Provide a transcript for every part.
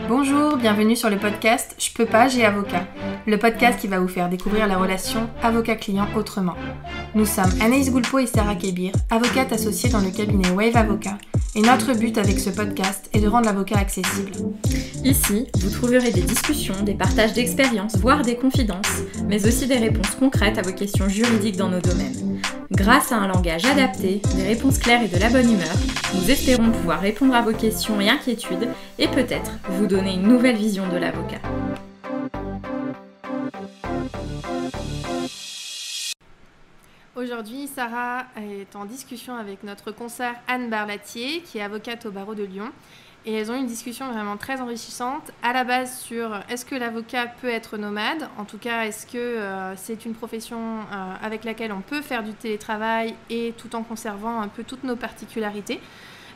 Bonjour, bienvenue sur le podcast Je peux pas, j'ai avocat, le podcast qui va vous faire découvrir la relation avocat-client autrement. Nous sommes Anaïs Goulpeau et Sarah Kébir, avocates associées dans le cabinet Wave Avocat, et notre but avec ce podcast est de rendre l'avocat accessible. Ici, vous trouverez des discussions, des partages d'expériences, voire des confidences, mais aussi des réponses concrètes à vos questions juridiques dans nos domaines. Grâce à un langage adapté, des réponses claires et de la bonne humeur, nous espérons pouvoir répondre à vos questions et inquiétudes et peut-être vous donner une nouvelle vision de l'avocat. Aujourd'hui, Sarah est en discussion avec notre consoeur Anne Barlatier, qui est avocate au barreau de Lyon. Et elles ont eu une discussion vraiment très enrichissante, à la base sur est-ce que l'avocat peut être nomade, en tout cas est-ce que c'est une profession avec laquelle on peut faire du télétravail et tout en conservant un peu toutes nos particularités.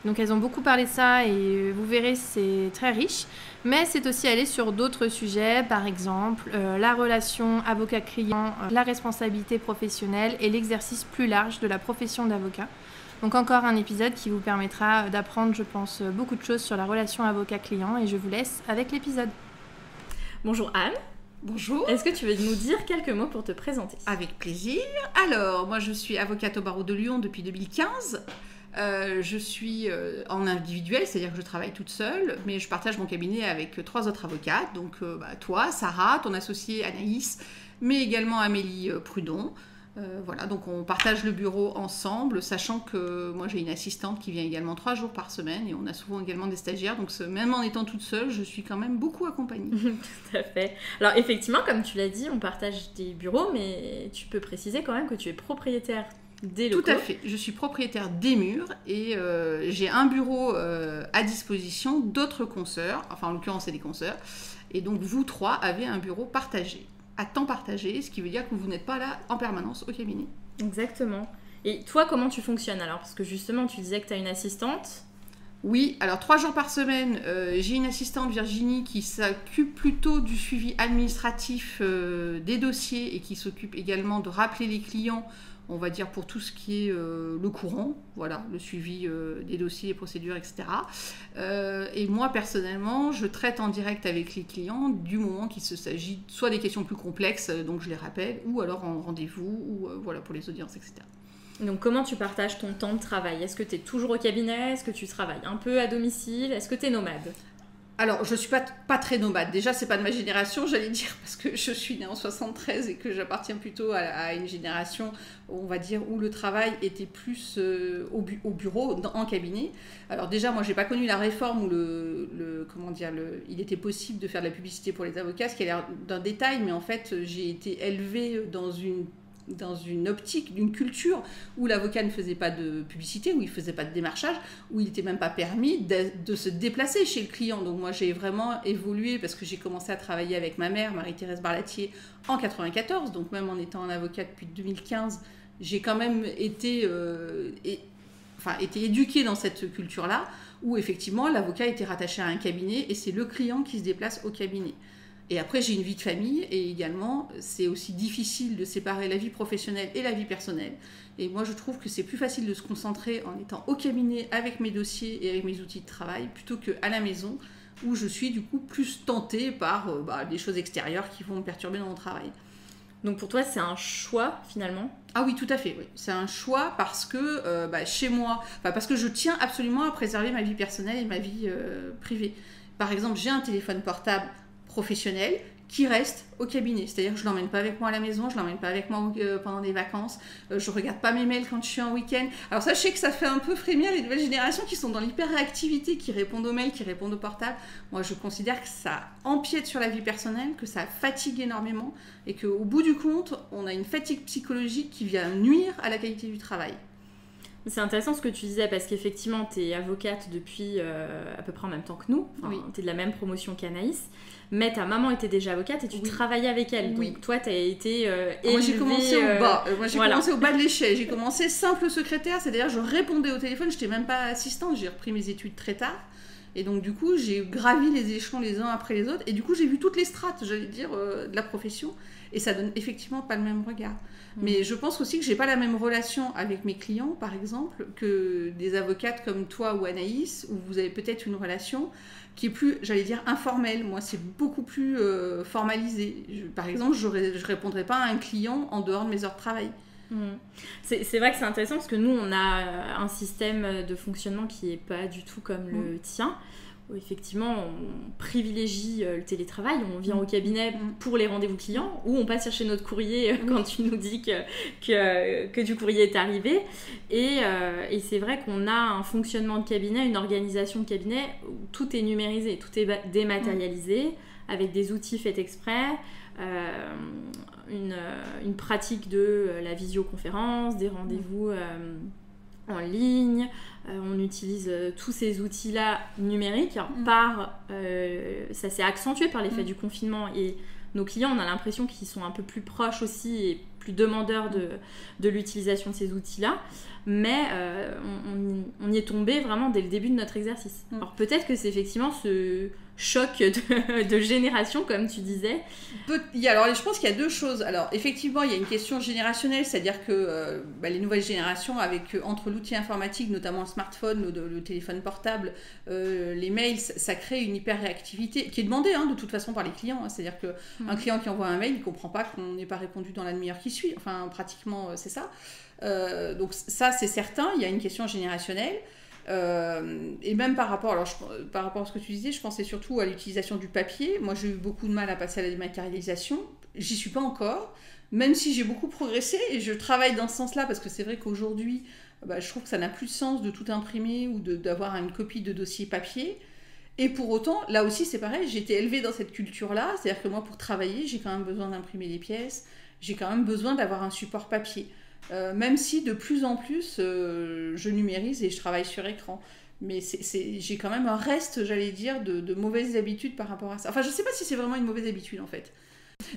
Donc elles ont beaucoup parlé de ça et vous verrez c'est très riche, mais c'est aussi allé sur d'autres sujets, par exemple la relation avocat-client, la responsabilité professionnelle et l'exercice plus large de la profession d'avocat. Donc encore un épisode qui vous permettra d'apprendre, je pense, beaucoup de choses sur la relation avocat-client et je vous laisse avec l'épisode. Bonjour Anne. Bonjour. Est-ce que tu veux nous dire quelques mots pour te présenter ? Avec plaisir. Alors, moi je suis avocate au barreau de Lyon depuis 2015. Je suis en individuel, c'est-à-dire que je travaille toute seule, mais je partage mon cabinet avec 3 autres avocates, donc toi, Sarah, ton associée Anaïs, mais également Amélie Prudon. Voilà, donc on partage le bureau ensemble, sachant que moi j'ai une assistante qui vient également 3 jours par semaine et on a souvent également des stagiaires, donc même en étant toute seule, je suis quand même beaucoup accompagnée. Tout à fait. Alors effectivement, comme tu l'as dit, on partage des bureaux, mais tu peux préciser quand même que tu es propriétaire des locaux. Tout à fait, je suis propriétaire des murs et j'ai un bureau à disposition d'autres consoeurs, enfin en l'occurrence c'est des consoeurs, et donc vous 3 avez un bureau partagé. À temps partagé, ce qui veut dire que vous n'êtes pas là en permanence au cabinet. Exactement. Et toi, comment tu fonctionnes alors ? Parce que justement, tu disais que tu as une assistante. Oui, alors 3 jours par semaine, j'ai une assistante, Virginie, qui s'occupe plutôt du suivi administratif des dossiers et qui s'occupe également de rappeler les clients, on va dire pour tout ce qui est le courant, voilà, le suivi des dossiers, procédures, etc. Et moi, personnellement, je traite en direct avec les clients du moment qu'il s'agit soit des questions plus complexes, donc je les rappelle, ou alors en rendez-vous, ou voilà, pour les audiences, etc. Donc comment tu partages ton temps de travail ? Est-ce que tu es toujours au cabinet ? Est-ce que tu travailles un peu à domicile ? Est-ce que tu es nomade ? Alors, je ne suis pas très nomade. Déjà, c'est pas de ma génération, j'allais dire, parce que je suis née en 73 et que j'appartiens plutôt à une génération, on va dire, où le travail était plus au bureau, en cabinet. Alors déjà, moi, j'ai pas connu la réforme où il était possible de faire de la publicité pour les avocats, ce qui a l'air d'un détail, mais en fait, j'ai été élevée dans une optique, d'une culture où l'avocat ne faisait pas de publicité, où il ne faisait pas de démarchage, où il n'était même pas permis de se déplacer chez le client. Donc moi j'ai vraiment évolué parce que j'ai commencé à travailler avec ma mère, Marie-Thérèse Barlatier, en 94, donc même en étant un avocat depuis 2015, j'ai quand même été éduquée dans cette culture-là, où effectivement l'avocat était rattaché à un cabinet et c'est le client qui se déplace au cabinet. Et après, j'ai une vie de famille et également, c'est aussi difficile de séparer la vie professionnelle et la vie personnelle. Et moi, je trouve que c'est plus facile de se concentrer en étant au cabinet avec mes dossiers et avec mes outils de travail plutôt qu'à la maison où je suis du coup plus tentée par des choses extérieures qui vont me perturber dans mon travail. Donc pour toi, c'est un choix finalement ? Ah oui, tout à fait, oui. C'est un choix parce que chez moi, parce que je tiens absolument à préserver ma vie personnelle et ma vie privée. Par exemple, j'ai un téléphone portable professionnel qui reste au cabinet. C'est-à-dire que je ne l'emmène pas avec moi à la maison, je ne l'emmène pas avec moi pendant des vacances, je ne regarde pas mes mails quand je suis en week-end. Alors ça, je sais que ça fait un peu frémir les nouvelles générations qui sont dans l'hyper-réactivité, qui répondent aux mails, qui répondent au portable. Moi, je considère que ça empiète sur la vie personnelle, que ça fatigue énormément et qu'au bout du compte, on a une fatigue psychologique qui vient nuire à la qualité du travail. C'est intéressant ce que tu disais parce qu'effectivement, tu es avocate depuis à peu près en même temps que nous. Enfin, oui. Tu es de la même promotion qu'Anaïs. Mais ta maman était déjà avocate et tu travaillais avec elle. Oui. Donc toi, tu as été élevée... Moi, j'ai commencé au bas. Commencé au bas de l'échelle. J'ai Et... commencé simple secrétaire. C'est-à-dire, je répondais au téléphone. Je n'étais même pas assistante. J'ai repris mes études très tard. Et donc du coup, j'ai gravi les échelons les uns après les autres. Et du coup, j'ai vu toutes les strates, j'allais dire, de la profession. Et ça donne effectivement pas le même regard. Mais je pense aussi que j'ai pas la même relation avec mes clients, par exemple, que des avocates comme toi ou Anaïs, où vous avez peut-être une relation qui est plus, j'allais dire, informelle. Moi, c'est beaucoup plus formalisé. Par exemple, je répondrais pas à un client en dehors de mes heures de travail. C'est vrai que c'est intéressant parce que nous, on a un système de fonctionnement qui n'est pas du tout comme le tien. Où effectivement, on privilégie le télétravail, on vient au cabinet pour les rendez-vous clients, ou on passe chercher notre courrier quand tu nous dis que du courrier est arrivé. Et c'est vrai qu'on a un fonctionnement de cabinet, une organisation de cabinet où tout est numérisé, tout est dématérialisé, avec des outils faits exprès, une pratique de la visioconférence, des rendez-vous en ligne. On utilise tous ces outils-là numériques. Ça s'est accentué par l'effet du confinement, et nos clients, on a l'impression qu'ils sont un peu plus proches aussi et plus demandeurs de l'utilisation de ces outils-là. Mais on y est tombé vraiment dès le début de notre exercice. Alors peut-être que c'est effectivement ce choc de génération, comme tu disais. Alors, je pense qu'il y a deux choses. Alors, effectivement, il y a une question générationnelle, c'est-à-dire que les nouvelles générations, entre l'outil informatique, notamment le smartphone, le téléphone portable, les mails, ça crée une hyper-réactivité qui est demandée de toute façon par les clients. C'est-à-dire qu'un client qui envoie un mail, il ne comprend pas qu'on n'ait pas répondu dans la demi-heure qui suit. Enfin, pratiquement, c'est ça. Donc ça, c'est certain, il y a une question générationnelle. Et même par rapport à ce que tu disais, je pensais surtout à l'utilisation du papier. Moi, j'ai eu beaucoup de mal à passer à la dématérialisation. J'y suis pas encore, même si j'ai beaucoup progressé et je travaille dans ce sens-là, parce que c'est vrai qu'aujourd'hui, je trouve que ça n'a plus de sens de tout imprimer ou d'avoir une copie de dossier papier. Et pour autant, là aussi, c'est pareil, j'ai été élevée dans cette culture-là. C'est-à-dire que moi, pour travailler, j'ai quand même besoin d'imprimer les pièces, j'ai quand même besoin d'avoir un support papier. Même si de plus en plus je numérise et je travaille sur écran, mais j'ai quand même un reste, j'allais dire, de mauvaises habitudes par rapport à ça. Enfin, je sais pas si c'est vraiment une mauvaise habitude en fait.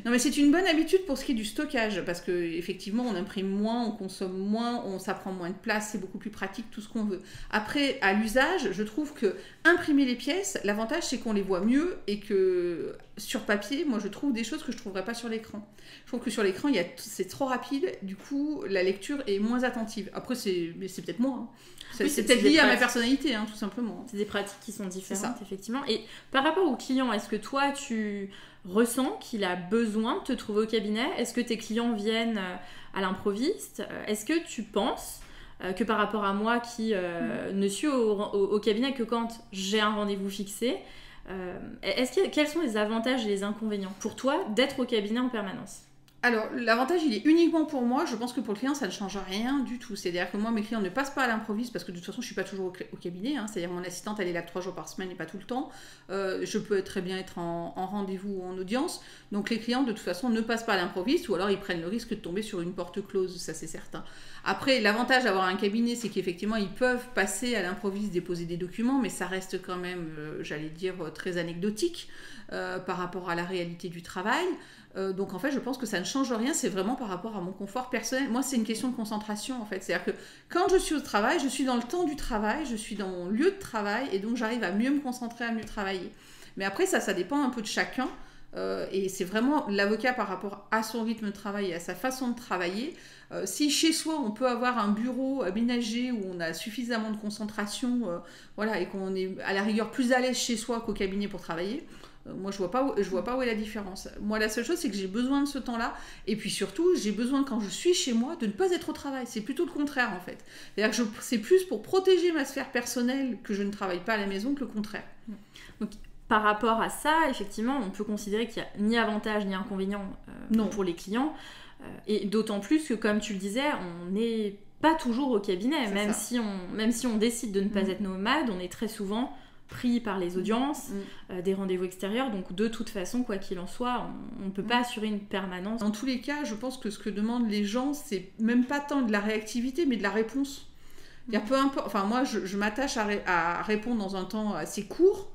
Non, mais c'est une bonne habitude pour ce qui est du stockage, parce qu'effectivement on imprime moins, on consomme moins, ça prend moins de place, c'est beaucoup plus pratique, tout ce qu'on veut. Après, à l'usage, je trouve que imprimer les pièces, l'avantage c'est qu'on les voit mieux, et que sur papier, moi je trouve des choses que je ne trouverais pas sur l'écran. Je trouve que sur l'écran, c'est trop rapide, du coup la lecture est moins attentive. Après, c'est peut-être moi. C'est peut-être lié à ma personnalité, tout simplement. C'est des pratiques qui sont différentes, effectivement. Et par rapport au client, est-ce que toi, tu ressens qu'il a besoin de te trouver au cabinet? Est-ce que tes clients viennent à l'improviste? Est-ce que tu penses que par rapport à moi qui ne suis au cabinet que quand j'ai un rendez-vous fixé, quels sont les avantages et les inconvénients pour toi d'être au cabinet en permanence? Alors, l'avantage, il est uniquement pour moi. Je pense que pour le client, ça ne change rien du tout. C'est-à-dire que moi, mes clients ne passent pas à l'improviste, parce que de toute façon, je ne suis pas toujours au cabinet. C'est-à-dire mon assistante, elle est là 3 jours par semaine et pas tout le temps. Je peux très bien être en rendez-vous ou en audience. Donc, les clients, de toute façon, ne passent pas à l'improviste, ou alors ils prennent le risque de tomber sur une porte close, ça c'est certain. Après, l'avantage d'avoir un cabinet, c'est qu'effectivement, ils peuvent passer à l'improviste, déposer des documents, mais ça reste quand même, j'allais dire, très anecdotique par rapport à la réalité du travail. Donc en fait, je pense que ça ne change rien, c'est vraiment par rapport à mon confort personnel. Moi, c'est une question de concentration en fait. C'est-à-dire que quand je suis au travail, je suis dans le temps du travail, je suis dans mon lieu de travail, et donc j'arrive à mieux me concentrer, à mieux travailler. Mais après, ça dépend un peu de chacun. Et c'est vraiment l'avocat par rapport à son rythme de travail et à sa façon de travailler. Si chez soi on peut avoir un bureau aménagé où on a suffisamment de concentration, et qu'on est à la rigueur plus à l'aise chez soi qu'au cabinet pour travailler, moi je vois pas où est la différence. Moi, la seule chose, c'est que j'ai besoin de ce temps-là, et puis surtout j'ai besoin, quand je suis chez moi, de ne pas être au travail. C'est plutôt le contraire en fait. C'est-à-dire que c'est plus pour protéger ma sphère personnelle que je ne travaille pas à la maison que le contraire. Donc, par rapport à ça, effectivement, on peut considérer qu'il n'y a ni avantage ni inconvénient pour les clients. Et d'autant plus que, comme tu le disais, on n'est pas toujours au cabinet. Même si on décide de ne pas être nomade, on est très souvent pris par les audiences, des rendez-vous extérieurs. Donc, de toute façon, quoi qu'il en soit, on ne peut pas assurer une permanence. Dans tous les cas, je pense que ce que demandent les gens, c'est même pas tant de la réactivité, mais de la réponse. Peu importe. Enfin, moi, je m'attache à répondre dans un temps assez court.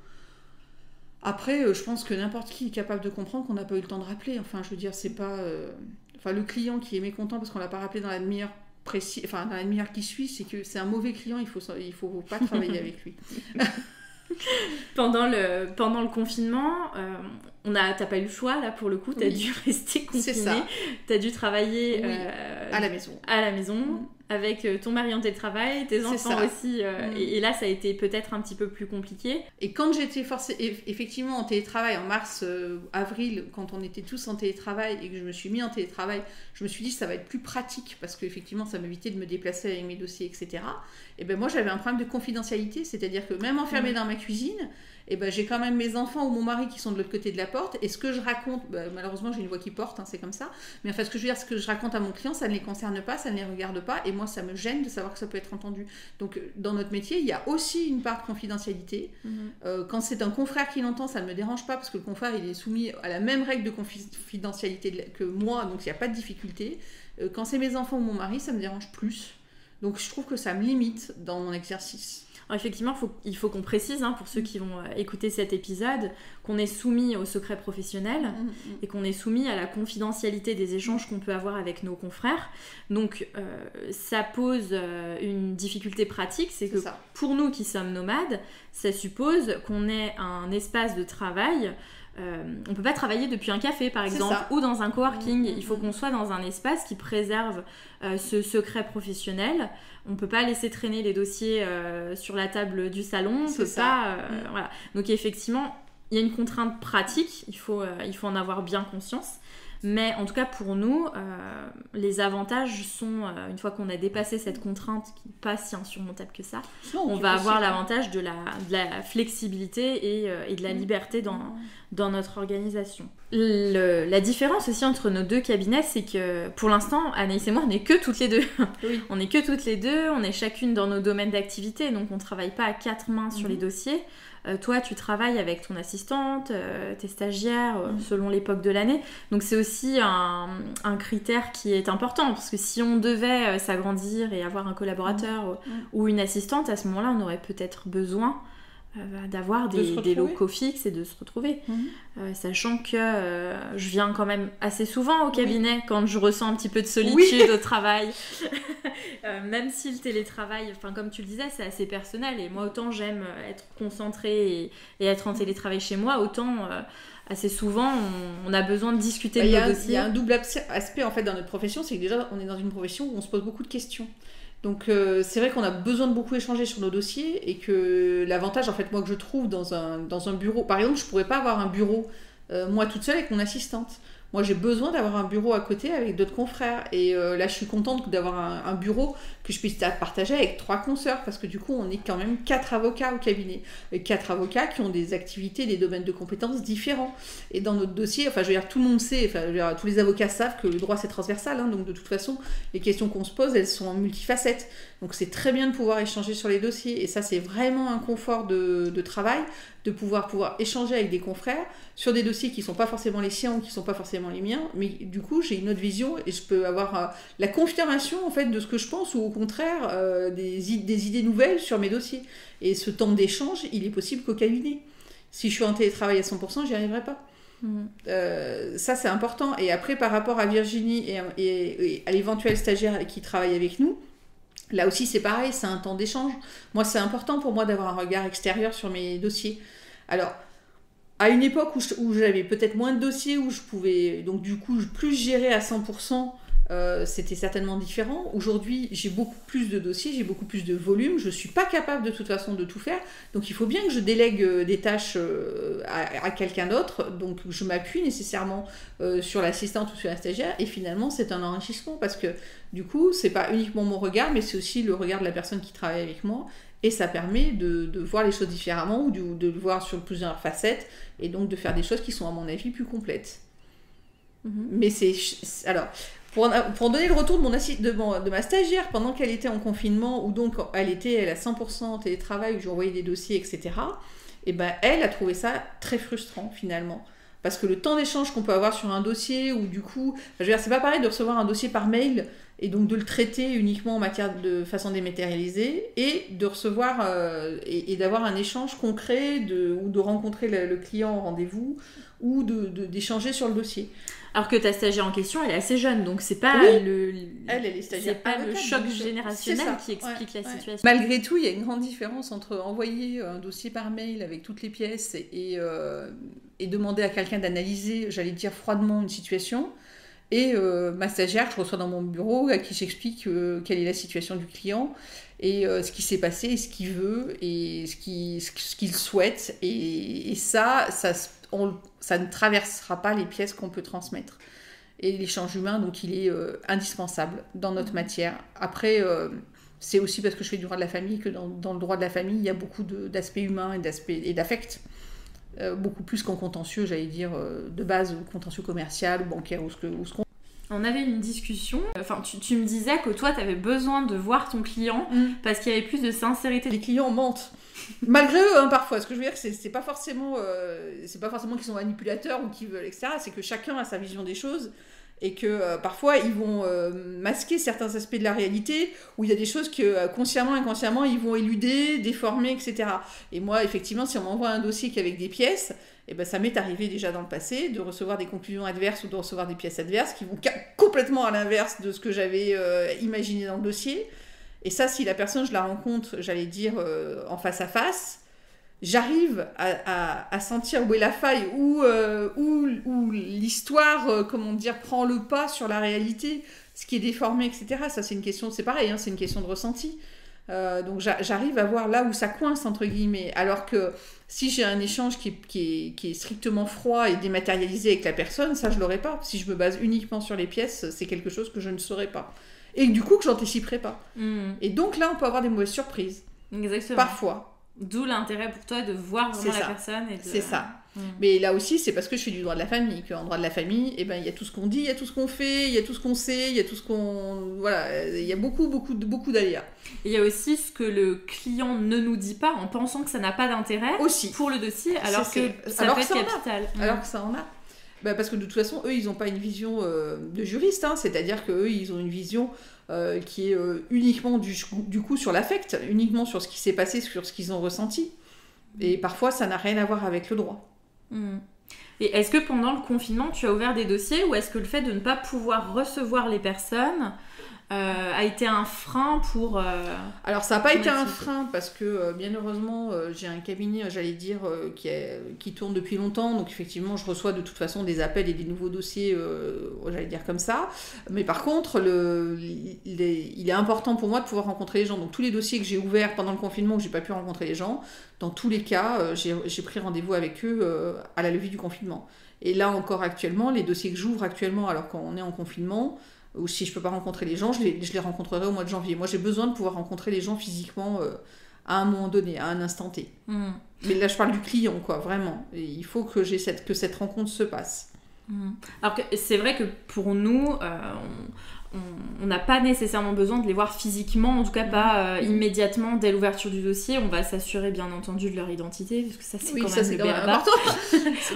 Après, je pense que n'importe qui est capable de comprendre qu'on n'a pas eu le temps de rappeler. Enfin, je veux dire, c'est pas... le client qui est mécontent parce qu'on l'a pas rappelé dans la demi-heure dans la demi-heure qui suit, c'est que c'est un mauvais client, il faut pas travailler avec lui. pendant le confinement, t'as pas eu le choix là pour le coup, t'as dû rester confiné. C'est ça. T'as dû travailler à la maison. Avec ton mari en télétravail, tes enfants aussi. Et là, ça a été peut-être un petit peu plus compliqué. Et quand j'étais forcée, effectivement, en télétravail, en mars, avril, quand on était tous en télétravail et que je me suis mis en télétravail, je me suis dit que ça va être plus pratique parce qu'effectivement, ça m'évitait de me déplacer avec mes dossiers, etc. Et ben moi, j'avais un problème de confidentialité, c'est-à-dire que même enfermée dans ma cuisine, et ben j'ai quand même mes enfants ou mon mari qui sont de l'autre côté de la porte, et ce que je raconte, malheureusement j'ai une voix qui porte, c'est comme ça, mais enfin ce que je veux dire, ce que je raconte à mon client, ça ne les concerne pas, ça ne les regarde pas, et moi ça me gêne de savoir que ça peut être entendu. Donc dans notre métier, il y a aussi une part de confidentialité. Quand c'est un confrère qui l'entend, ça ne me dérange pas, parce que le confrère il est soumis à la même règle de confidentialité que moi, donc il n'y a pas de difficulté. Quand c'est mes enfants ou mon mari, ça me dérange plus. Donc je trouve que ça me limite dans mon exercice. Alors effectivement, il faut qu'on précise, pour ceux qui vont écouter cet épisode, qu'on est soumis au secret professionnel et qu'on est soumis à la confidentialité des échanges qu'on peut avoir avec nos confrères. Donc ça pose une difficulté pratique, c'est que pour nous qui sommes nomades, ça suppose qu'on ait un espace de travail. On peut pas travailler depuis un café par exemple ou dans un coworking. Il faut qu'on soit dans un espace qui préserve ce secret professionnel. On peut pas laisser traîner les dossiers sur la table du salon. Voilà. Donc effectivement, il y a une contrainte pratique. Il faut en avoir bien conscience. Mais en tout cas pour nous, les avantages sont, une fois qu'on a dépassé cette contrainte qui n'est pas si insurmontable que ça, on va avoir l'avantage de la flexibilité et de la liberté dans notre organisation. La différence aussi entre nos deux cabinets, c'est que pour l'instant, Anaïs et moi, on n'est que toutes les deux. On n'est que toutes les deux, on est chacune dans nos domaines d'activité, donc on ne travaille pas à 4 mains sur les dossiers. Toi, tu travailles avec ton assistante, tes stagiaires, selon l'époque de l'année. Donc, c'est aussi un critère qui est important. Parce que si on devait s'agrandir et avoir un collaborateur ou une assistante, à ce moment-là, on aurait peut-être besoin d'avoir des locaux fixes et de se retrouver. Sachant que je viens quand même assez souvent au cabinet quand je ressens un petit peu de solitude au travail. Même si le télétravail, comme tu le disais, c'est assez personnel. Et moi, autant j'aime être concentrée et être en télétravail chez moi, autant assez souvent on a besoin de discuter de nos dossiers. Il y a un double aspect en fait dans notre profession, c'est que déjà on est dans une profession où on se pose beaucoup de questions. Donc c'est vrai qu'on a besoin de beaucoup échanger sur nos dossiers et que l'avantage en fait moi que je trouve dans un bureau, par exemple je pourrais pas avoir un bureau moi toute seule avec mon assistante. Moi j'ai besoin d'avoir un bureau à côté avec d'autres confrères et là je suis contente d'avoir un bureau que je puisse partager avec 3 consoeurs parce que du coup on est quand même 4 avocats au cabinet et 4 avocats qui ont des activités, des domaines de compétences différents et dans notre dossier, enfin je veux dire tout le monde sait, enfin je veux dire, tous les avocats savent que le droit c'est transversal donc de toute façon les questions qu'on se pose elles sont multifacettes donc c'est très bien de pouvoir échanger sur les dossiers et ça c'est vraiment un confort de travail de pouvoir échanger avec des confrères sur des dossiers qui ne sont pas forcément les siens ou qui ne sont pas forcément les miens, mais du coup j'ai une autre vision et je peux avoir la confirmation en fait de ce que je pense ou au contraire des idées nouvelles sur mes dossiers. Et ce temps d'échange, il est possible qu'au cabinet. Si je suis en télétravail à 100%, j'y arriverai pas. Ça c'est important. Et après par rapport à Virginie et à l'éventuel stagiaire qui travaille avec nous, là aussi c'est pareil, c'est un temps d'échange. Moi c'est important pour moi d'avoir un regard extérieur sur mes dossiers. Alors à une époque où j'avais peut-être moins de dossiers, où je pouvais donc du coup plus gérer à 100%, c'était certainement différent. Aujourd'hui, j'ai beaucoup plus de dossiers, j'ai beaucoup plus de volume. Je ne suis pas capable de toute façon de tout faire. Donc il faut bien que je délègue des tâches à quelqu'un d'autre. Donc je m'appuie nécessairement sur l'assistante ou sur la stagiaire. Et finalement, c'est un enrichissement parce que du coup, c'est pas uniquement mon regard, mais c'est aussi le regard de la personne qui travaille avec moi. Et ça permet de voir les choses différemment ou de le voir sur plusieurs facettes et donc de faire des choses qui sont à mon avis plus complètes. Mais alors, pour donner le retour de ma stagiaire pendant qu'elle était en confinement, où donc elle à 100% en télétravail, où j'ai envoyé des dossiers, etc., et ben elle a trouvé ça très frustrant finalement. parce que le temps d'échange qu'on peut avoir sur un dossier, ou du coup, je veux dire, c'est pas pareil de recevoir un dossier par mail et donc de le traiter uniquement en matière de façon dématérialisée, et de recevoir et d'avoir un échange concret, ou de rencontrer le client en rendez-vous, ou d'échanger sur le dossier. Alors que ta stagiaire en question, elle est assez jeune, donc c'est pas elle est stagiaire. C'est pas le choc générationnel qui explique la situation. Malgré tout, il y a une grande différence entre envoyer un dossier par mail avec toutes les pièces et demander à quelqu'un d'analyser, j'allais dire froidement, une situation, et ma stagiaire que je reçois dans mon bureau, à qui j'explique quelle est la situation du client, et ce qui s'est passé, et ce qu'il veut, et ce qu'il souhaite, et ça ne traversera pas les pièces qu'on peut transmettre. Et l'échange humain, donc, il est indispensable dans notre matière. Après, c'est aussi parce que je fais du droit de la famille que dans le droit de la famille, il y a beaucoup d'aspects humains et d'affects. Beaucoup plus qu'en contentieux, j'allais dire, de base, contentieux commercial, ou bancaire, ou ce qu'on... On avait une discussion, enfin tu me disais que toi tu avais besoin de voir ton client parce qu'il y avait plus de sincérité. Les clients mentent, malgré eux hein, parfois. Ce que je veux dire, c'est pas forcément qu'ils sont manipulateurs ou qu'ils veulent, etc. C'est que chacun a sa vision des choses, et que parfois ils vont masquer certains aspects de la réalité, où il y a des choses que consciemment, inconsciemment, ils vont éluder, déformer, etc. Et moi, effectivement, si on m'envoie un dossier qu'avec des pièces, et ben, ça m'est arrivé déjà dans le passé de recevoir des conclusions adverses ou de recevoir des pièces adverses qui vont complètement à l'inverse de ce que j'avais imaginé dans le dossier. Et ça, si la personne, je la rencontre, j'allais dire, en face à face, j'arrive à sentir où est la faille, où l'histoire, comment dire, prend le pas sur la réalité, ce qui est déformé, etc. Ça, c'est une question, c'est pareil, hein, c'est une question de ressenti. Donc j'arrive à voir là où ça coince, entre guillemets, alors que si j'ai un échange qui est strictement froid et dématérialisé avec la personne, ça je l'aurais pas. Si je me base uniquement sur les pièces, c'est quelque chose que je ne saurais pas, et du coup que j'anticiperai pas. Et donc là on peut avoir des mauvaises surprises. Exactement. Parfois. D'où l'intérêt pour toi de voir vraiment la personne. C'est ça. Mais là aussi, c'est parce que je fais du droit de la famille, qu'en droit de la famille, eh ben, il y a tout ce qu'on dit, il y a tout ce qu'on fait, il y a tout ce qu'on sait, il y a tout ce qu'on... Voilà, il y a beaucoup d'aléas. Il y a aussi ce que le client ne nous dit pas en pensant que ça n'a pas d'intérêt aussi pour le dossier, alors que ça peut être capital. Alors que ça en a. Bah parce que de toute façon, eux, ils n'ont pas une vision de juriste, hein, c'est-à-dire qu'eux, ils ont une vision qui est uniquement du coup sur l'affect, uniquement sur ce qui s'est passé, sur ce qu'ils ont ressenti. Et parfois, ça n'a rien à voir avec le droit. Et est-ce que pendant le confinement, tu as ouvert des dossiers, ou est-ce que le fait de ne pas pouvoir recevoir les personnes a été un frein pour... Alors ça n'a pas été un frein parce que bien heureusement j'ai un cabinet, j'allais dire, qui tourne depuis longtemps, donc effectivement je reçois de toute façon des appels et des nouveaux dossiers, j'allais dire comme ça, mais par contre il est important pour moi de pouvoir rencontrer les gens, donc tous les dossiers que j'ai ouverts pendant le confinement où j'ai pas pu rencontrer les gens, dans tous les cas j'ai pris rendez-vous avec eux à la levée du confinement. Et là encore actuellement, les dossiers que j'ouvre actuellement alors qu'on est en confinement, ou si je ne peux pas rencontrer les gens, je les rencontrerai au mois de janvier. Moi, j'ai besoin de pouvoir rencontrer les gens physiquement à un moment donné, à un instant T. Mais là, je parle du client, quoi, vraiment. Et il faut que cette rencontre se passe. Alors que c'est vrai que pour nous, on n'a pas nécessairement besoin de les voir physiquement, en tout cas pas immédiatement dès l'ouverture du dossier. On va s'assurer bien entendu de leur identité, parce que ça c'est quand même le béaba.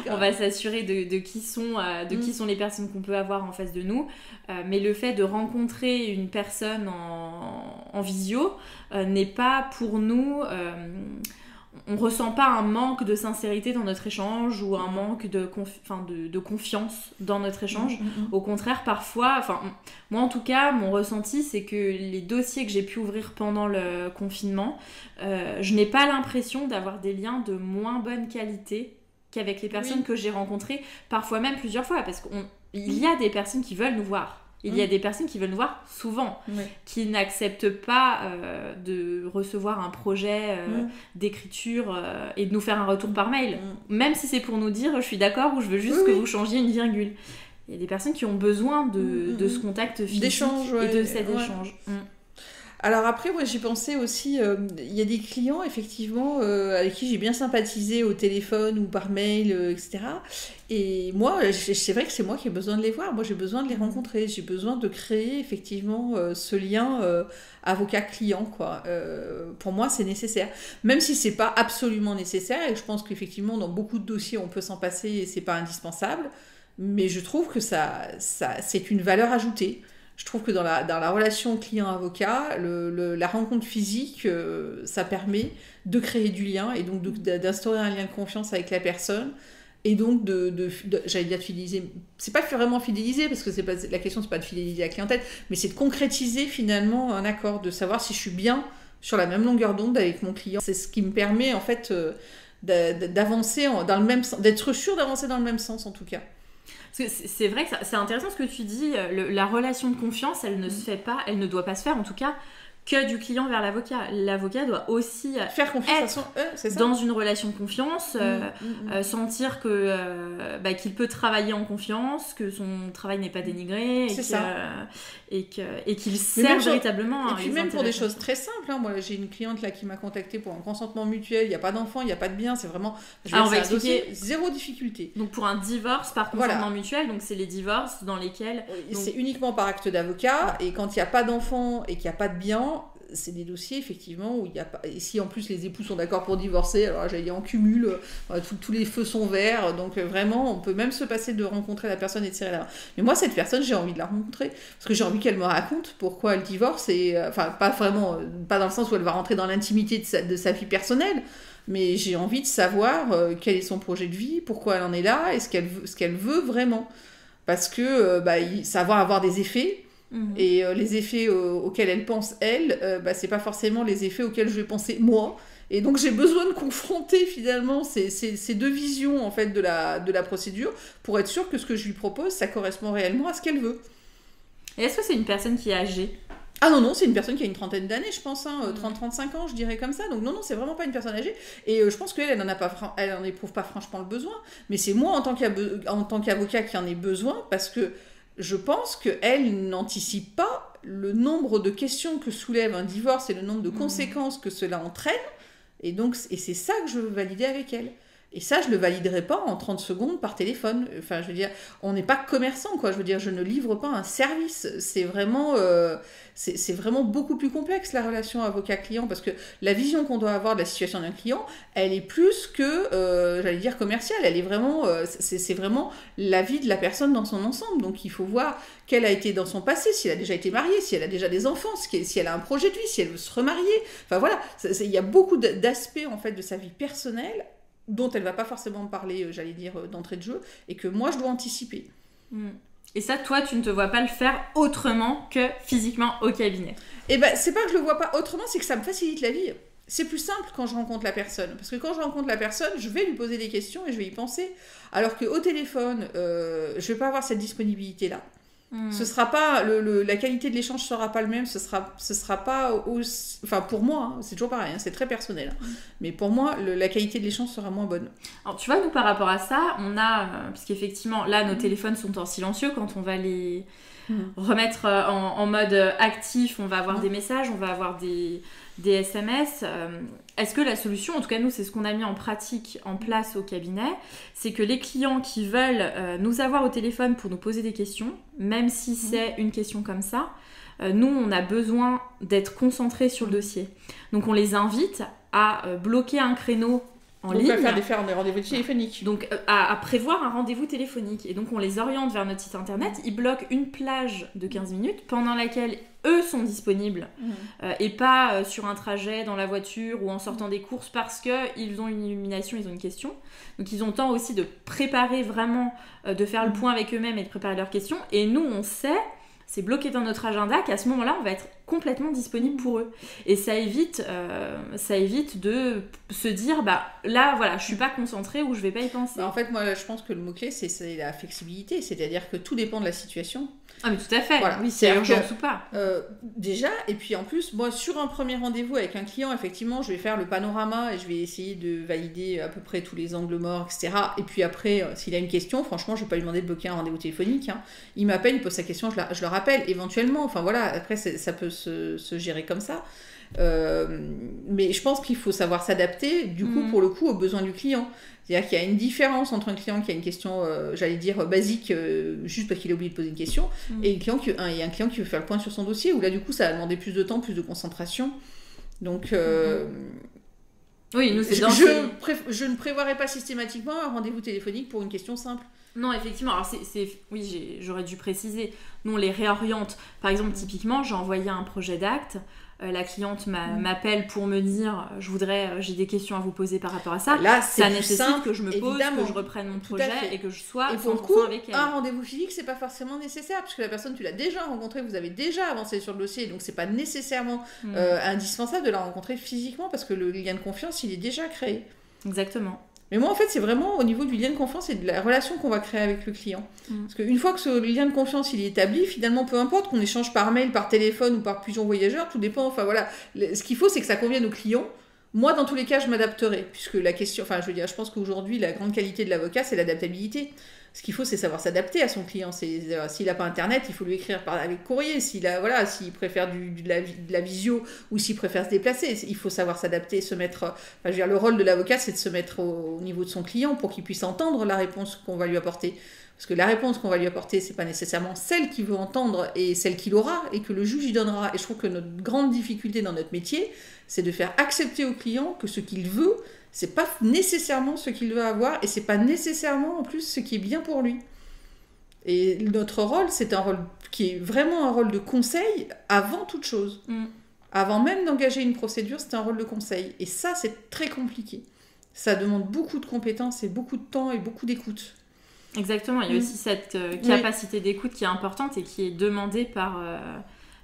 On va s'assurer de qui sont les personnes qu'on peut avoir en face de nous. Mais le fait de rencontrer une personne en visio n'est pas pour nous... on ressent pas un manque de sincérité dans notre échange ou un manque de confiance dans notre échange. Au contraire, parfois, moi en tout cas, mon ressenti, c'est que les dossiers que j'ai pu ouvrir pendant le confinement, je n'ai pas l'impression d'avoir des liens de moins bonne qualité qu'avec les personnes que j'ai rencontrées, parfois même plusieurs fois, parce qu'il y a des personnes qui veulent nous voir. Il y a des personnes qui veulent nous voir souvent, qui n'acceptent pas de recevoir un projet d'écriture et de nous faire un retour par mail. Même si c'est pour nous dire « je suis d'accord » ou « je veux juste que vous changiez une virgule ». Il y a des personnes qui ont besoin de ce contact physique et de cet échange. Alors après, moi j'ai pensé aussi, il y a des clients effectivement avec qui j'ai bien sympathisé au téléphone ou par mail, etc. Et moi, c'est vrai que c'est moi qui ai besoin de les voir. Moi j'ai besoin de les rencontrer. J'ai besoin de créer effectivement ce lien avocat-client, quoi. Pour moi, c'est nécessaire. Même si c'est pas absolument nécessaire, et je pense qu'effectivement dans beaucoup de dossiers on peut s'en passer et c'est pas indispensable. Mais je trouve que ça c'est une valeur ajoutée. Je trouve que dans la relation client-avocat, la rencontre physique, ça permet de créer du lien et donc d'instaurer un lien de confiance avec la personne et donc j'allais dire de fidéliser. C'est pas vraiment fidéliser parce que la question c'est pas de fidéliser la clientèle, mais c'est de concrétiser finalement un accord, de savoir si je suis bien sur la même longueur d'onde avec mon client. C'est ce qui me permet en fait d'avancer dans le même sens, d'être sûr d'avancer dans le même sens en tout cas. Parce que c'est vrai que c'est intéressant ce que tu dis, la relation de confiance, elle ne se fait pas, elle ne doit pas se faire en tout cas que du client vers l'avocat. L'avocat doit aussi faire confiance être dans une relation de confiance, sentir qu'il peut travailler en confiance, que son travail n'est pas dénigré et qu'il sert véritablement. Et puis même pour des choses très simples, hein. Moi j'ai une cliente là qui m'a contactée pour un consentement mutuel, il n'y a pas d'enfant, il n'y a pas de bien, c'est vraiment on va expliquer, zéro difficulté. Donc pour un divorce par consentement mutuel, donc c'est les divorces dans lesquels... C'est uniquement par acte d'avocat, et quand il n'y a pas d'enfant et qu'il n'y a pas de bien, c'est des dossiers effectivement où il y a pas, et si en plus les époux sont d'accord pour divorcer, alors j'allais dire en cumul, tous les feux sont verts, donc vraiment on peut même se passer de rencontrer la personne et de serrer la main. Mais moi cette personne j'ai envie de la rencontrer parce que j'ai envie qu'elle me raconte pourquoi elle divorce, et pas dans le sens où elle va rentrer dans l'intimité de sa vie personnelle, mais j'ai envie de savoir quel est son projet de vie, pourquoi elle en est là et ce qu'elle veut vraiment, parce que ça va avoir des effets. Et les effets auxquels elle pense, c'est pas forcément les effets auxquels je vais penser moi. Et donc j'ai besoin de confronter finalement ces deux visions en fait de la procédure pour être sûr que ce que je lui propose, ça correspond réellement à ce qu'elle veut. Et est-ce que c'est une personne qui est âgée ? Ah non, c'est une personne qui a une trentaine d'années, je pense, 30-35 ans, je dirais comme ça. Donc non, c'est vraiment pas une personne âgée. Et je pense qu'elle, elle en éprouve pas franchement le besoin. Mais c'est moi, en tant qu'avocat, qui en ai besoin, parce que je pense qu'elle n'anticipe pas le nombre de questions que soulève un divorce et le nombre de conséquences que cela entraîne. Et c'est ça que je veux valider avec elle. Et ça, je le validerai pas en 30 secondes par téléphone. Enfin, je veux dire, on n'est pas commerçant, quoi. Je veux dire, je ne livre pas un service. C'est vraiment beaucoup plus complexe, la relation avocat-client, parce que la vision qu'on doit avoir de la situation d'un client, elle est plus que, j'allais dire, commerciale. Elle est vraiment, c'est vraiment la vie de la personne dans son ensemble. Donc, il faut voir quelle a été dans son passé, si elle a déjà été mariée, si elle a déjà des enfants, si elle a un projet de vie, si elle veut se remarier. Enfin, voilà. Il y a beaucoup d'aspects, en fait, de sa vie personnelle dont elle va pas forcément me parler, j'allais dire, d'entrée de jeu, et que moi, je dois anticiper. Et ça, toi, tu ne te vois pas le faire autrement que physiquement au cabinet ? Eh ben, c'est pas que je le vois pas autrement, c'est que ça me facilite la vie. C'est plus simple quand je rencontre la personne. Parce que quand je rencontre la personne, je vais lui poser des questions et je vais y penser. Alors qu'au téléphone, je vais pas avoir cette disponibilité-là. Ce sera pas la qualité de l'échange sera pas le même, ce sera pas aussi, enfin pour moi, c'est toujours pareil, c'est très personnel. Mais pour moi, la qualité de l'échange sera moins bonne. Alors tu vois, nous par rapport à ça, on a parce qu'effectivement là nos téléphones sont en silencieux, quand on va les remettre en mode actif, on va avoir des messages, on va avoir des SMS. Est-ce que la solution, en tout cas nous c'est ce qu'on a mis en place au cabinet, c'est que les clients qui veulent nous avoir au téléphone pour nous poser des questions, même si c'est une question comme ça, nous on a besoin d'être concentrés sur le dossier. Donc on les invite à bloquer un créneau en ligne. Donc à faire des rendez-vous téléphoniques. Donc à prévoir un rendez-vous téléphonique. Et donc on les oriente vers notre site internet, ils bloquent une plage de 15 minutes pendant laquelle eux sont disponibles et pas sur un trajet dans la voiture ou en sortant des courses parce qu'ils ont une illumination, ils ont une question. Donc ils ont le temps aussi de préparer vraiment, de faire le point avec eux-mêmes et de préparer leurs questions. Et nous on sait, c'est bloqué dans notre agenda, qu'à ce moment-là on va être complètement disponible pour eux. Et ça évite de se dire là voilà, je suis pas concentrée ou je vais pas y penser. En fait moi je pense que le mot-clé c'est la flexibilité, c'est-à-dire que tout dépend de la situation. Ah mais tout à fait, voilà. Oui, c'est urgence ou pas. Déjà, et puis en plus, moi sur un premier rendez-vous avec un client, effectivement, je vais faire le panorama et je vais essayer de valider à peu près tous les angles morts, etc. Et puis après, s'il a une question, franchement, je vais pas lui demander de bloquer un rendez-vous téléphonique. Il m'appelle, il pose sa question, je le rappelle, éventuellement. Enfin voilà, après ça peut se gérer comme ça. Mais je pense qu'il faut savoir s'adapter, du coup, pour le coup, aux besoins du client. C'est-à-dire qu'il y a une différence entre un client qui a une question, j'allais dire, basique, juste parce qu'il a oublié de poser une question, et un client qui veut faire le point sur son dossier, où là, du coup, ça va demander plus de temps, plus de concentration. Donc, oui, nous, c'est je ne prévoirais pas systématiquement un rendez-vous téléphonique pour une question simple. Non, effectivement. Alors, oui, j'aurais dû préciser. Nous, on les réoriente. Par exemple, typiquement, j'ai envoyé un projet d'acte. La cliente m'appelle pour me dire j'ai des questions à vous poser par rapport à ça. Là, ça nécessite simple, que je me pose, évidemment. que je reprenne mon projet et que je sois 100% avec elle. Un rendez-vous physique, c'est pas forcément nécessaire parce que la personne, tu l'as déjà rencontrée, vous avez déjà avancé sur le dossier, donc c'est pas nécessairement indispensable de la rencontrer physiquement parce que le lien de confiance, il est déjà créé. Exactement. Mais moi, en fait, c'est vraiment au niveau du lien de confiance et de la relation qu'on va créer avec le client. Parce qu'une fois que ce lien de confiance il est établi, finalement, peu importe qu'on échange par mail, par téléphone ou par pigeon voyageur, tout dépend. Enfin voilà, ce qu'il faut, c'est que ça convienne au client. Moi, dans tous les cas, je m'adapterai. Puisque la question, je pense qu'aujourd'hui, la grande qualité de l'avocat, c'est l'adaptabilité. Ce qu'il faut, c'est savoir s'adapter à son client. S'il n'a pas Internet, il faut lui écrire avec courrier. S'il préfère de la visio ou s'il préfère se déplacer, il faut savoir s'adapter, se mettre... le rôle de l'avocat, c'est de se mettre au niveau de son client pour qu'il puisse entendre la réponse qu'on va lui apporter. Parce que la réponse qu'on va lui apporter, c'est pas nécessairement celle qu'il veut entendre et celle qu'il aura et que le juge y donnera. Et je trouve que notre grande difficulté dans notre métier, c'est de faire accepter au client que ce qu'il veut, c'est pas nécessairement ce qu'il veut avoir et c'est pas nécessairement en plus ce qui est bien pour lui. Et notre rôle, c'est un rôle qui est vraiment un rôle de conseil avant toute chose. Avant même d'engager une procédure, c'est un rôle de conseil. Et ça, c'est très compliqué. Ça demande beaucoup de compétences et beaucoup de temps et beaucoup d'écoute. Exactement, il y a aussi cette capacité d'écoute qui est importante et qui est demandée par...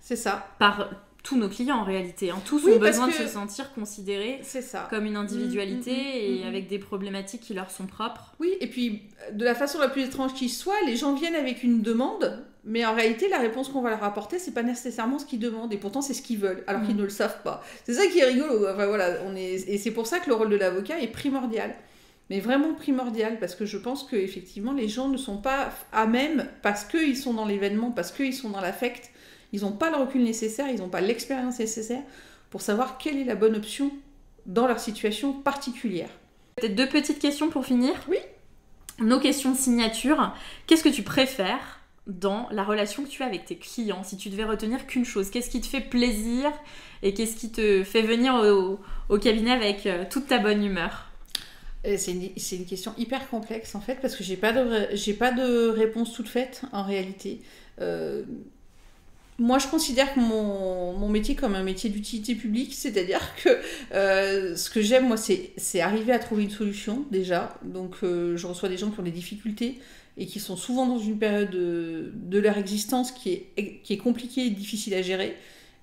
c'est ça. Par tous nos clients en réalité. Tous ont besoin de se sentir considérés comme une individualité et avec des problématiques qui leur sont propres. Oui, et puis de la façon la plus étrange qui soit, les gens viennent avec une demande, mais en réalité la réponse qu'on va leur apporter, c'est pas nécessairement ce qu'ils demandent, et pourtant c'est ce qu'ils veulent, alors qu'ils ne le savent pas. C'est ça qui est rigolo. Enfin, voilà, et c'est pour ça que le rôle de l'avocat est primordial. Mais vraiment primordial, parce que je pense qu'effectivement les gens ne sont pas à même, parce qu'ils sont dans l'événement, parce qu'ils sont dans l'affect. Ils n'ont pas le recul nécessaire, ils n'ont pas l'expérience nécessaire pour savoir quelle est la bonne option dans leur situation particulière. Peut-être 2 petites questions pour finir. Oui. Nos questions de signature. Qu'est-ce que tu préfères dans la relation que tu as avec tes clients? Si tu devais retenir qu'une chose, qu'est-ce qui te fait plaisir et qu'est-ce qui te fait venir au cabinet avec toute ta bonne humeur? C'est une question hyper complexe en fait, parce que j'ai pas de réponse toute faite en réalité. Moi, je considère que mon métier comme un métier d'utilité publique, c'est-à-dire que ce que j'aime, moi, c'est arriver à trouver une solution, déjà. Donc, je reçois des gens qui ont des difficultés et qui sont souvent dans une période de leur existence qui est compliquée et difficile à gérer.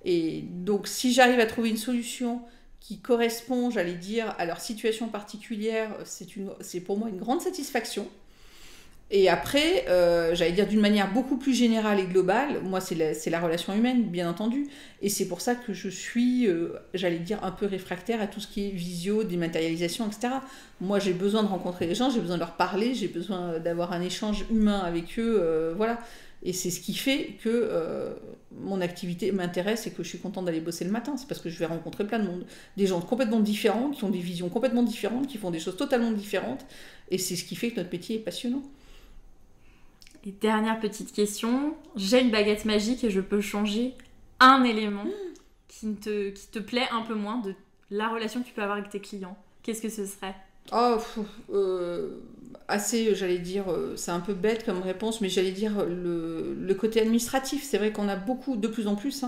Et donc, si j'arrive à trouver une solution qui correspond, j'allais dire, à leur situation particulière, c'est pour moi une grande satisfaction. Et après, j'allais dire d'une manière beaucoup plus générale et globale, moi c'est la relation humaine, bien entendu, et c'est pour ça que je suis, j'allais dire, un peu réfractaire à tout ce qui est visio, dématérialisation, etc. Moi j'ai besoin de rencontrer les gens, j'ai besoin de leur parler, j'ai besoin d'avoir un échange humain avec eux, voilà. Et c'est ce qui fait que mon activité m'intéresse et que je suis contente d'aller bosser le matin. C'est parce que je vais rencontrer plein de monde. Des gens complètement différents, qui ont des visions complètement différentes, qui font des choses totalement différentes. Et c'est ce qui fait que notre métier est passionnant. Et dernière petite question. J'ai une baguette magique et je peux changer un élément qui te plaît un peu moins de la relation que tu peux avoir avec tes clients. Qu'est-ce que ce serait ? Assez, j'allais dire, c'est un peu bête comme réponse, mais j'allais dire le côté administratif. C'est vrai qu'on a beaucoup, de plus en plus,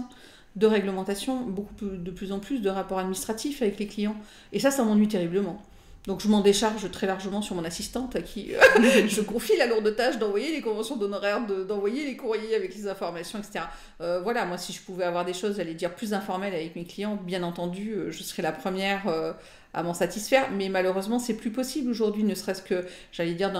de réglementation, de plus en plus de rapports administratifs avec les clients. Et ça m'ennuie terriblement. Donc je m'en décharge très largement sur mon assistante à qui je confie la lourde tâche d'envoyer les conventions d'honoraires, d'envoyer les courriers avec les informations, etc. Voilà, moi si je pouvais avoir des choses, j'allais dire, plus informelles avec mes clients, bien entendu, je serais la première à m'en satisfaire. Mais malheureusement, c'est plus possible aujourd'hui, ne serait-ce que, j'allais dire,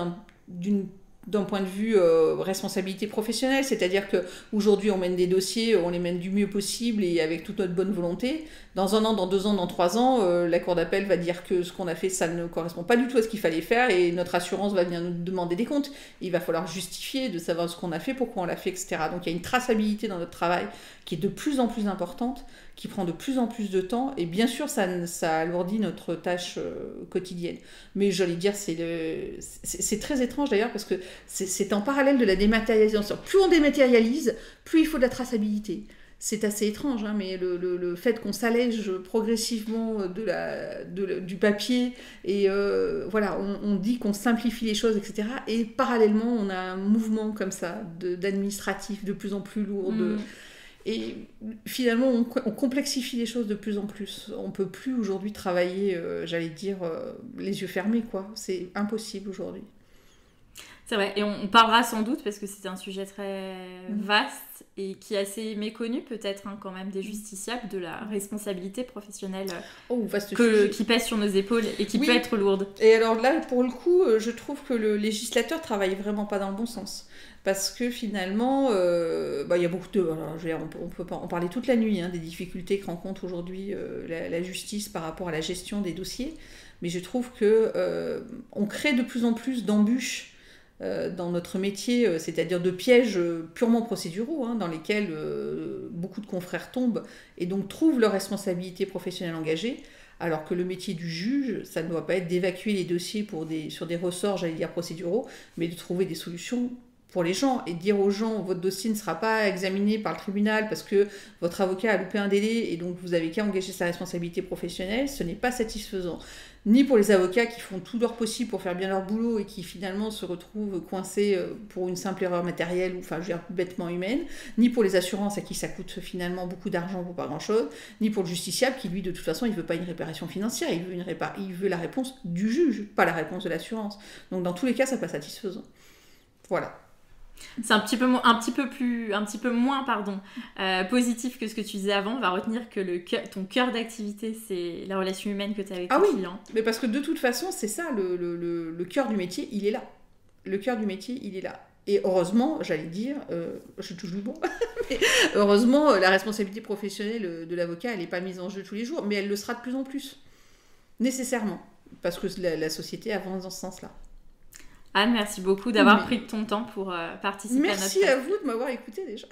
d'une d'un point de vue responsabilité professionnelle, c'est-à-dire qu'aujourd'hui on mène des dossiers, on les mène du mieux possible et avec toute notre bonne volonté. Dans 1 an, dans 2 ans, dans 3 ans, la cour d'appel va dire que ce qu'on a fait, ça ne correspond pas du tout à ce qu'il fallait faire et notre assurance va venir nous demander des comptes. Il va falloir justifier de savoir ce qu'on a fait, pourquoi on l'a fait, etc. Donc il y a une traçabilité dans notre travail qui est de plus en plus importante, qui prend de plus en plus de temps et bien sûr ça alourdit notre tâche quotidienne. Mais j'allais dire, c'est très étrange d'ailleurs parce que c'est en parallèle de la dématérialisation. Plus on dématérialise, plus il faut de la traçabilité. C'est assez étrange, hein, mais le fait qu'on s'allège progressivement du papier et voilà, on dit qu'on simplifie les choses, etc. Et parallèlement, on a un mouvement comme ça d'administratif de plus en plus lourd. Et finalement, on complexifie les choses de plus en plus. On ne peut plus aujourd'hui travailler, j'allais dire, les yeux fermés, quoi. C'est impossible aujourd'hui. C'est vrai, et on parlera sans doute, parce que c'est un sujet très vaste et qui est assez méconnu peut-être quand même des justiciables, de la responsabilité professionnelle qui pèse sur nos épaules et qui peut être lourde. Et alors là, pour le coup, je trouve que le législateur travaille vraiment pas dans le bon sens. Parce que finalement, il y a beaucoup de... on peut en parler toute la nuit, hein, des difficultés que rencontre aujourd'hui la justice par rapport à la gestion des dossiers. Mais je trouve qu'on crée de plus en plus d'embûches dans notre métier, c'est-à-dire de pièges purement procéduraux, hein, dans lesquels beaucoup de confrères tombent et donc trouvent leur responsabilité professionnelle engagée, alors que le métier du juge, ça ne doit pas être d'évacuer les dossiers sur des ressorts, j'allais dire procéduraux, mais de trouver des solutions pour les gens et de dire aux gens, votre dossier ne sera pas examiné par le tribunal parce que votre avocat a loupé un délai et donc vous avez qu'à engager sa responsabilité professionnelle, ce n'est pas satisfaisant. Ni pour les avocats qui font tout leur possible pour faire bien leur boulot et qui finalement se retrouvent coincés pour une simple erreur matérielle ou enfin je veux dire bêtement humaine, ni pour les assurances à qui ça coûte finalement beaucoup d'argent pour pas grand-chose, ni pour le justiciable qui lui de toute façon il veut pas une réparation financière, il veut la réponse du juge, pas la réponse de l'assurance. Donc dans tous les cas ça n'est pas satisfaisant. Voilà. C'est un petit peu moins positif que ce que tu disais avant. On va retenir que ton cœur d'activité, c'est la relation humaine que tu as avec tes clients. Mais parce que de toute façon, c'est ça, le cœur du métier, il est là. Le cœur du métier, il est là. Et heureusement, j'allais dire, je touche du bois, mais heureusement, la responsabilité professionnelle de l'avocat, elle n'est pas mise en jeu tous les jours, mais elle le sera de plus en plus. Nécessairement. Parce que la société avance dans ce sens-là. Anne, merci beaucoup d'avoir pris de ton temps pour participer à notre podcast. Merci à vous de m'avoir écouté déjà.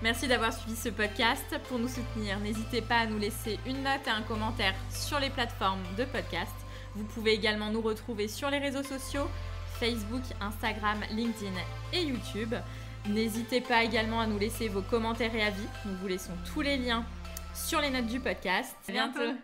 Merci d'avoir suivi ce podcast. Pour nous soutenir, n'hésitez pas à nous laisser une note et un commentaire sur les plateformes de podcast. Vous pouvez également nous retrouver sur les réseaux sociaux, Facebook, Instagram, LinkedIn et YouTube. N'hésitez pas également à nous laisser vos commentaires et avis. Nous vous laissons tous les liens sur les notes du podcast. À bientôt.